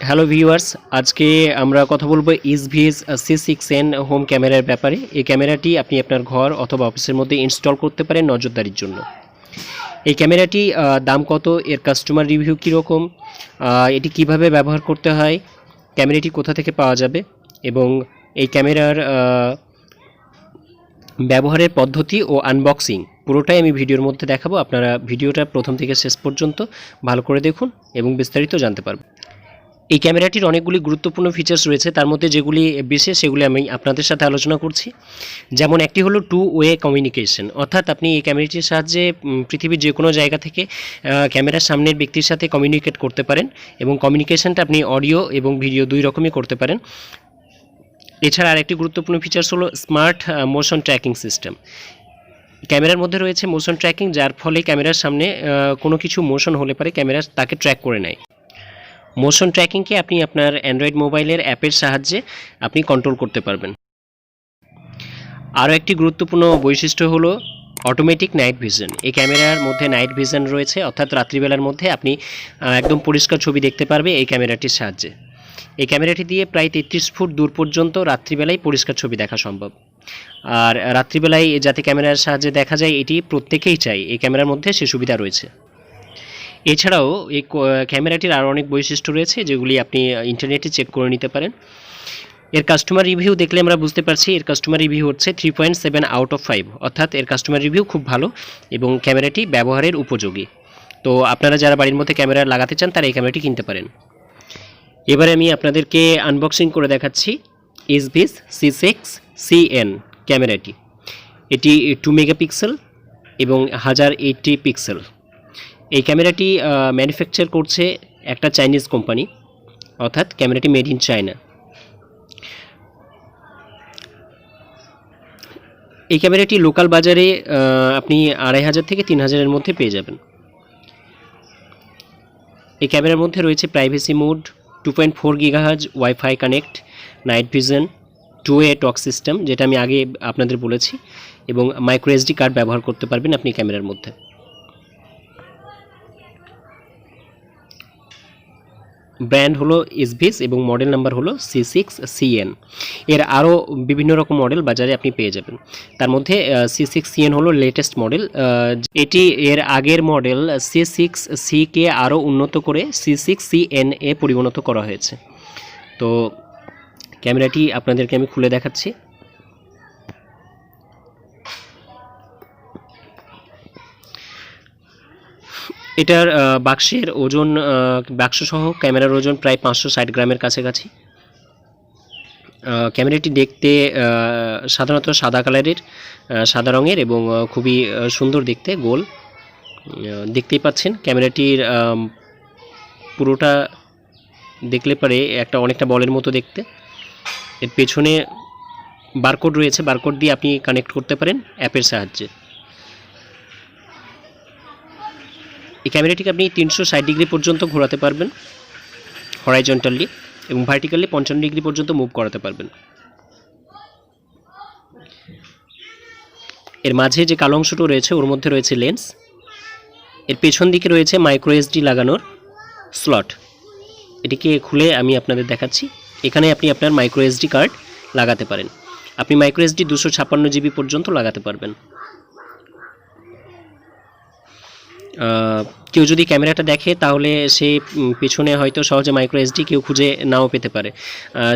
Hello viewers, আজকে আমরা কথা বলবো ezviz c6n হোম ক্যামেরার ব্যাপারে। এই ক্যামেরাটি আপনি আপনার ঘর অথবা অফিসের মধ্যে ইনস্টল করতে পারেন নজরদারির জন্য। এই ক্যামেরাটি দাম কত, এর কাস্টমার রিভিউ কীরকম, এটি কিভাবে ব্যবহার করতে হয়, ক্যামেরাটি কোথা থেকে পাওয়া যাবে এবং এই ক্যামেরার ব্যবহারের পদ্ধতি ও আনবক্সিং পুরোটাই আমি ভিডিওর মধ্যে দেখাবো। আপনারা ভিডিওটা প্রথম থেকে শেষ পর্যন্ত ভালো করে দেখুন এবং বিস্তারিত জানতে পারবেন। এই ক্যামেরাটির অনেকগুলি গুরুত্বপূর্ণ ফিচার্স রয়েছে, তার মধ্যে যেগুলি বিশেষ সেগুলি আমি আপনাদের সাথে আলোচনা করছি। যেমন একটি হলো 2 ওয়ে কমিউনিকেশন, অর্থাৎ আপনি এই ক্যামেরাটির সাহায্যে পৃথিবীর যে কোনো জায়গা থেকে ক্যামেরার সামনের ব্যক্তির সাথে কমিউনিকেট করতে পারেন এবং কমিউনিকেশনটা আপনি অডিও এবং ভিডিও দুই রকমই করতে পারেন। এছাড়া আরেকটি গুরুত্বপূর্ণ ফিচার্স হলো স্মার্ট মোশন ট্র্যাকিং সিস্টেম। ক্যামেরার মধ্যে রয়েছে মোশন ট্র্যাকিং, যার ফলে ক্যামেরার সামনে কোনো কিছু মোশন হলে পারে ক্যামেরা তাকে ট্র্যাক করে নেয়। মোশন ট্র্যাকিংকে আপনি আপনার অ্যান্ড্রয়েড মোবাইলের অ্যাপের সাহায্যে আপনি কন্ট্রোল করতে পারবেন। আরও একটি গুরুত্বপূর্ণ বৈশিষ্ট্য হলো অটোমেটিক নাইট ভিশন। এই ক্যামেরার মধ্যে নাইট ভিশন রয়েছে, অর্থাৎ রাত্রিবেলার মধ্যে আপনি একদম পরিষ্কার ছবি দেখতে পারবে এই ক্যামেরাটির সাহায্যে। এই ক্যামেরাটি দিয়ে প্রায় 33 ফুট দূর পর্যন্ত রাত্রিবেলায় পরিষ্কার ছবি দেখা সম্ভব। আর রাত্রিবেলায় যাতে ক্যামেরার সাহায্যে দেখা যায় এটি প্রত্যেকেই চাই, এই ক্যামেরার মধ্যে সে সুবিধা রয়েছে। এছাড়াও এই ক্যামেরাটির আরও অনেক বৈশিষ্ট্য রয়েছে যেগুলি আপনি ইন্টারনেটে চেক করে নিতে পারেন। এর কাস্টমার রিভিউ দেখলে আমরা বুঝতে পারছি এর কাস্টমার রিভিউ হচ্ছে 3.7 আউট অফ 5, অর্থাৎ এর কাস্টমার রিভিউ খুব ভালো এবং ক্যামেরাটি ব্যবহারের উপযোগী। তো আপনারা যারা বাড়ির মধ্যে ক্যামেরা লাগাতে চান তারা এই ক্যামেরাটি কিনতে পারেন। এবারে আমি আপনাদেরকে আনবক্সিং করে দেখাচ্ছি ezviz c6cn ক্যামেরাটি। এটি 2 মেগাপিক্সেল এবং 1080 পিক্সেল। এই ক্যামেরাটি ম্যানুফ্যাকচার করছে একটা চাইনিজ কোম্পানি, অর্থাৎ ক্যামেরাটি মেড ইন চায়না। এই ক্যামেরাটি লোকাল বাজারে আপনি 2500 থেকে 3000-এর মধ্যে পেয়ে যাবেন। এই ক্যামেরার মধ্যে রয়েছে privacy mode, 2.4 GHz wifi connect, night vision, 2 way talk system যেটা আমি আগে আপনাদের বলেছি, এবং মাইক্রো এসডি কার্ড ব্যবহার করতে পারবেন আপনি ক্যামেরার মধ্যে। ব্র্যান্ড হলো ezviz এবং মডেল নাম্বার হলো c6cn। এর আরও বিভিন্ন রকম মডেল বাজারে আপনি পেয়ে যাবেন, তার মধ্যে c6cn হলো লেটেস্ট মডেল। এটি এর আগের মডেল c6c কে আরও উন্নত করে c6cn এ পরিণত করা হয়েছে। তো ক্যামেরাটি আপনাদেরকে আমি খুলে দেখাচ্ছি। এটার বাক্সের ওজন, বাক্সসহ ক্যামেরার ওজন প্রায় 560 গ্রামের কাছাকাছি। ক্যামেরাটি দেখতে সাধারণত সাদা কালারের, সাদা রঙের এবং খুবই সুন্দর দেখতে, গোল দেখতেই পাচ্ছেন। ক্যামেরাটির পুরোটা দেখলে পরে অনেকটা বলের মতো দেখতে। এর পেছনে বারকোড রয়েছে, বারকোড দিয়ে আপনি কানেক্ট করতে পারেন অ্যাপের সাহায্যে। এই ক্যামেরাটিকে আপনি 360 ডিগ্রি পর্যন্ত ঘোরাতে পারবেন হরাইজন্টালি, এবং ভার্টিক্যালি 55 ডিগ্রি পর্যন্ত মুভ করাতে পারবেন। এর মাঝে যে কালো অংশটা রয়েছে ওর মধ্যে রয়েছে লেন্স। এর পেছন দিকে রয়েছে মাইক্রো এসডি লাগানোর স্লট। এটিকে খুলে আমি আপনাদের দেখাচ্ছি। এখানে আপনি আপনার মাইক্রো এসডি কার্ড লাগাতে পারেন। আপনি মাইক্রো এসডি 256 জিবি পর্যন্ত লাগাতে পারবেন। কেউ যদি ক্যামেরাটা দেখে তাহলে সে পিছনে হয়তো সহজে মাইক্রো এসডি কেউ খুঁজে নাও পেতে পারে,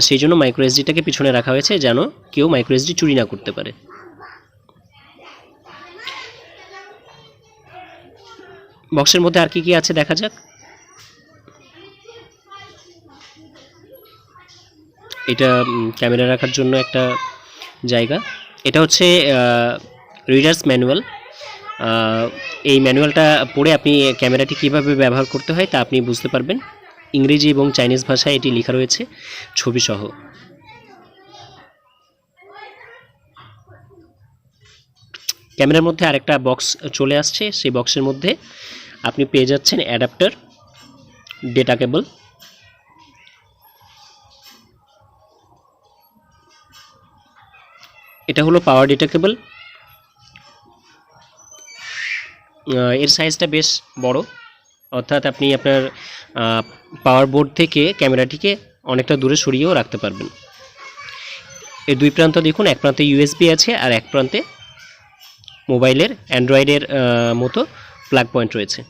সেই জন্য মাইক্রো এসডিটাকে পিছনে রাখা হয়েছে যেন কেউ মাইক্রো এসডি চুরি না করতে পারে। বক্সের মধ্যে আর কি কি আছে দেখা যাক। এটা ক্যামেরা রাখার জন্য একটা জায়গা। এটা হচ্ছে রিডার্স ম্যানুয়াল। এই ম্যানুয়ালটা পড়ে আপনি ক্যামেরাটি কীভাবে ব্যবহার করতে হয় তা আপনি বুঝতে পারবেন। ইংরেজি এবং চাইনিজ ভাষায় এটি লেখা রয়েছে ছবিসহ। ক্যামেরার মধ্যে আরেকটা বক্স চলে আসছে, সেই বক্সের মধ্যে আপনি পেয়ে যাচ্ছেন অ্যাডাপ্টার, ডেটা কেবল, এটা হলো পাওয়ার ডেটা কেবল। এর সাইজটা বেশ বড়, অর্থাৎ আপনি আপনার পাওয়ার বোর্ড থেকে ক্যামেরাটিকে অনেকটা দূরে সরিয়েও রাখতে পারবেন। এর দুই প্রান্ত দেখুন, এক প্রান্তে ইউএসবি আছে আর এক প্রান্তে মোবাইলের অ্যান্ড্রয়েডের মতো প্লাগ পয়েন্ট রয়েছে।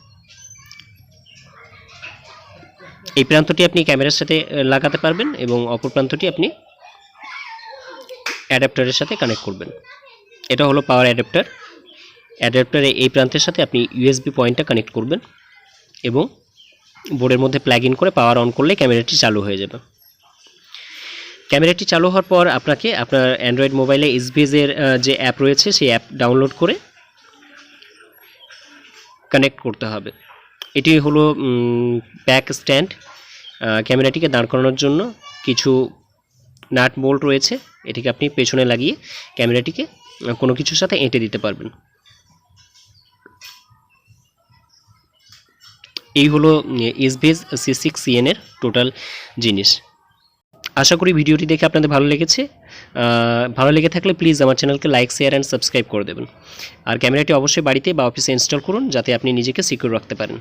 এই প্রান্তটি আপনি ক্যামেরার সাথে লাগাতে পারবেন এবং অপর প্রান্তটি আপনি অ্যাডাপ্টারের সাথে কানেক্ট করবেন। এটা হলো পাওয়ার অ্যাডাপ্টার। অ্যাডাপ্টারে এই প্রান্তের সাথে আপনি ইউএসবি পয়েন্টটা কানেক্ট করবেন এবং বোর্ডের মধ্যে প্লাগ ইন করে পাওয়ার অন করলে ক্যামেরাটি চালু হয়ে যাবে। ক্যামেরাটি চালু হওয়ার পর আপনাকে আপনার অ্যান্ড্রয়েড মোবাইলে ezviz-এর যে অ্যাপ রয়েছে সেই অ্যাপ ডাউনলোড করে কানেক্ট করতে হবে। এটি হলো ব্যাক স্ট্যান্ড। ক্যামেরাটিকে দাঁড় করানোর জন্য কিছু নাট বোল্ট রয়েছে, এটিকে আপনি পেছনে লাগিয়ে ক্যামেরাটিকে কোনো কিছুর সাথে এঁটে দিতে পারবেন। এই হলো ezviz c6cn এর টোটাল জিনিস। আশা করি ভিডিওটি দেখে আপনাদের ভালো লেগেছে। ভালো লেগে থাকলে প্লিজ আমার চ্যানেলকে লাইক, শেয়ার অ্যান্ড সাবস্ক্রাইব করে দেবেন। আর ক্যামেরাটি অবশ্যই বাড়িতে বা অফিসে ইনস্টল করুন যাতে আপনি নিজেকে সিকিউর রাখতে পারেন।